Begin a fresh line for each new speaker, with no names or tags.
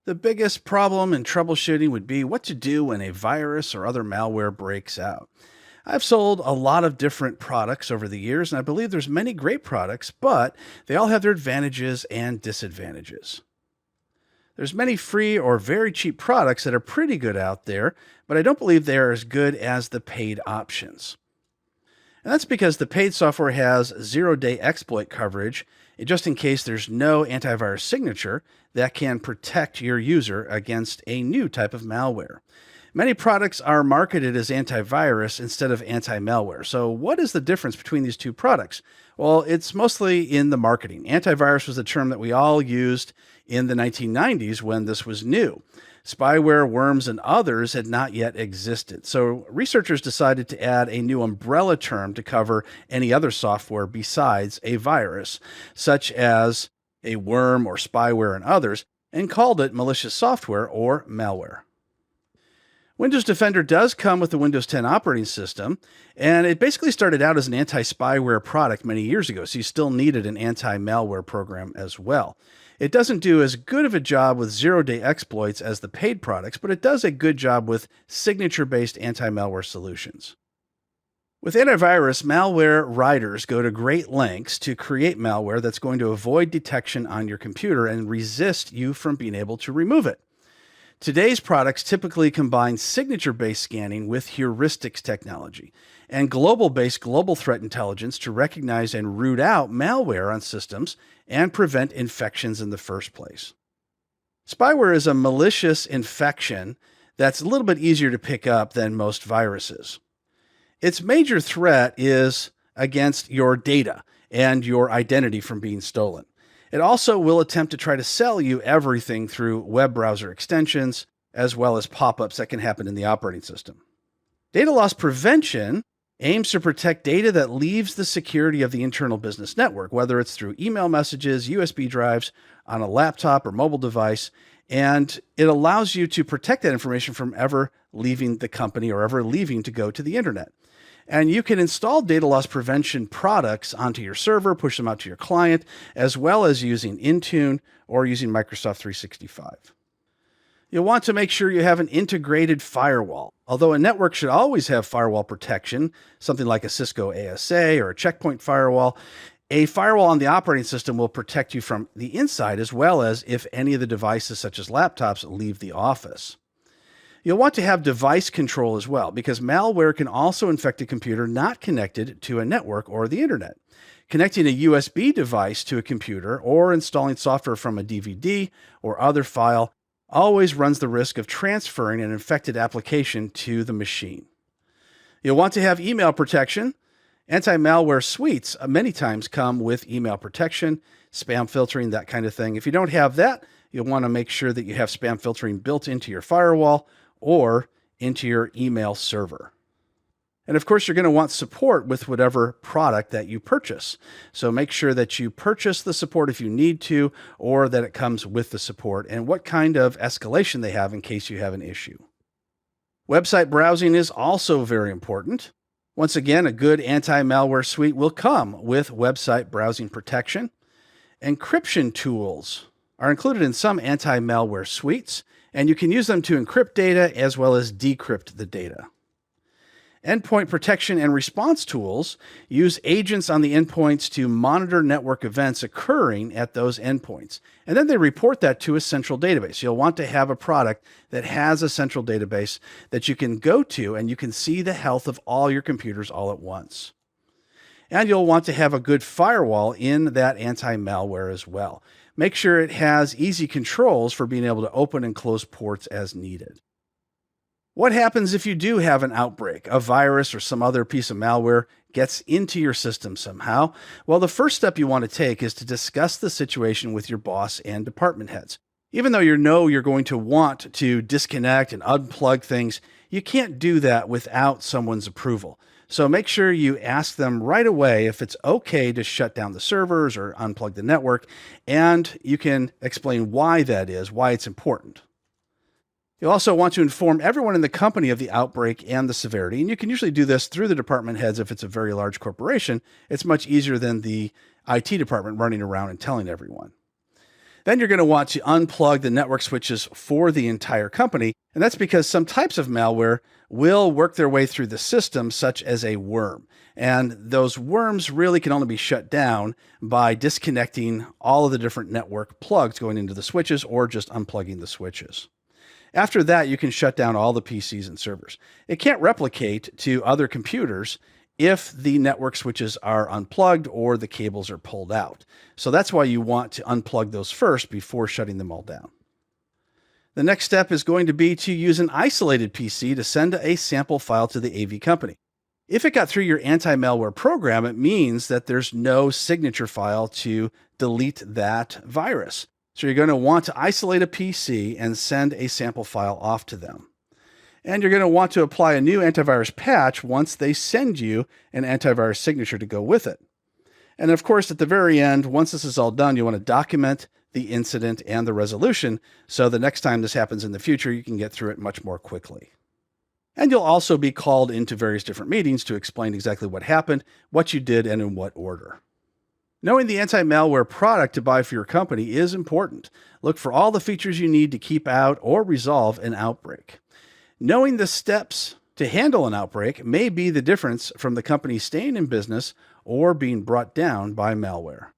The biggest problem in troubleshooting would be what to do when a virus or other malware breaks out. I've sold a lot of different products over the years, and I believe there's many great products, but they all have their advantages and disadvantages. There's many free or very cheap products that are pretty good out there, but I don't believe they are as good as the paid options. And that's because the paid software has zero-day exploit coverage, just in case there's no antivirus signature that can protect your user against a new type of malware. Many products are marketed as antivirus instead of anti-malware. So what is the difference between these two products? Well, it's mostly in the marketing. Antivirus was a term that we all used in the 1990s when this was new. Spyware, worms, and others had not yet existed. So researchers decided to add a new umbrella term to cover any other software besides a virus, such as a worm or spyware and others, and called it malicious software or malware. Windows Defender does come with the Windows 10 operating system, and it basically started out as an anti-spyware product many years ago, so you still needed an anti-malware program as well. It doesn't do as good of a job with zero-day exploits as the paid products, but it does a good job with signature-based anti-malware solutions. With antivirus, malware writers go to great lengths to create malware that's going to avoid detection on your computer and resist you from being able to remove it. Today's products typically combine signature-based scanning with heuristics technology and global-based global threat intelligence to recognize and root out malware on systems and prevent infections in the first place. Spyware is a malicious infection that's a little bit easier to pick up than most viruses. Its major threat is against your data and your identity from being stolen. It also will attempt to try to sell you everything through web browser extensions, as well as pop-ups that can happen in the operating system. Data loss prevention aims to protect data that leaves the security of the internal business network, whether it's through email messages, USB drives, on a laptop or mobile device, and it allows you to protect that information from ever leaving the company or ever leaving to go to the internet. And you can install data loss prevention products onto your server, push them out to your client, as well as using Intune or using Microsoft 365. You'll want to make sure you have an integrated firewall. Although a network should always have firewall protection, something like a Cisco ASA or a checkpoint firewall, a firewall on the operating system will protect you from the inside as well as if any of the devices such as laptops leave the office. You'll want to have device control as well, because malware can also infect a computer not connected to a network or the internet. Connecting a USB device to a computer or installing software from a DVD or other file always runs the risk of transferring an infected application to the machine. You'll want to have email protection. Anti-malware suites many times come with email protection, spam filtering, that kind of thing. If you don't have that, you'll want to make sure that you have spam filtering built into your firewall or into your email server. And of course, you're going to want support with whatever product that you purchase. So make sure that you purchase the support if you need to, or that it comes with the support, and what kind of escalation they have in case you have an issue. Website browsing is also very important. Once again, a good anti-malware suite will come with website browsing protection. Encryption tools are included in some anti-malware suites, and you can use them to encrypt data as well as decrypt the data. Endpoint protection and response tools use agents on the endpoints to monitor network events occurring at those endpoints, and then they report that to a central database. You'll want to have a product that has a central database that you can go to, and you can see the health of all your computers all at once. And you'll want to have a good firewall in that anti-malware as well. Make sure it has easy controls for being able to open and close ports as needed. What happens if you do have an outbreak? A virus or some other piece of malware gets into your system somehow? Well, the first step you want to take is to discuss the situation with your boss and department heads. Even though you know you're going to want to disconnect and unplug things, you can't do that without someone's approval. So make sure you ask them right away if it's okay to shut down the servers or unplug the network, and you can explain why that is, why it's important. You'll also want to inform everyone in the company of the outbreak and the severity, and you can usually do this through the department heads if it's a very large corporation. It's much easier than the IT department running around and telling everyone. Then you're going to want to unplug the network switches for the entire company. And that's because some types of malware will work their way through the system, such as a worm. And those worms really can only be shut down by disconnecting all of the different network plugs going into the switches or just unplugging the switches. After that, you can shut down all the PCs and servers. It can't replicate to other computers if the network switches are unplugged or the cables are pulled out. So that's why you want to unplug those first before shutting them all down. The next step is going to be to use an isolated PC to send a sample file to the AV company. If it got through your anti-malware program, it means that there's no signature file to delete that virus. So you're going to want to isolate a PC and send a sample file off to them. And you're going to want to apply a new antivirus patch once they send you an antivirus signature to go with it. And of course, at the very end, once this is all done, you want to document the incident and the resolution so the next time this happens in the future, you can get through it much more quickly. And you'll also be called into various different meetings to explain exactly what happened, what you did, and in what order. Knowing the anti-malware product to buy for your company is important. Look for all the features you need to keep out or resolve an outbreak. Knowing the steps to handle an outbreak may be the difference from the company staying in business or being brought down by malware.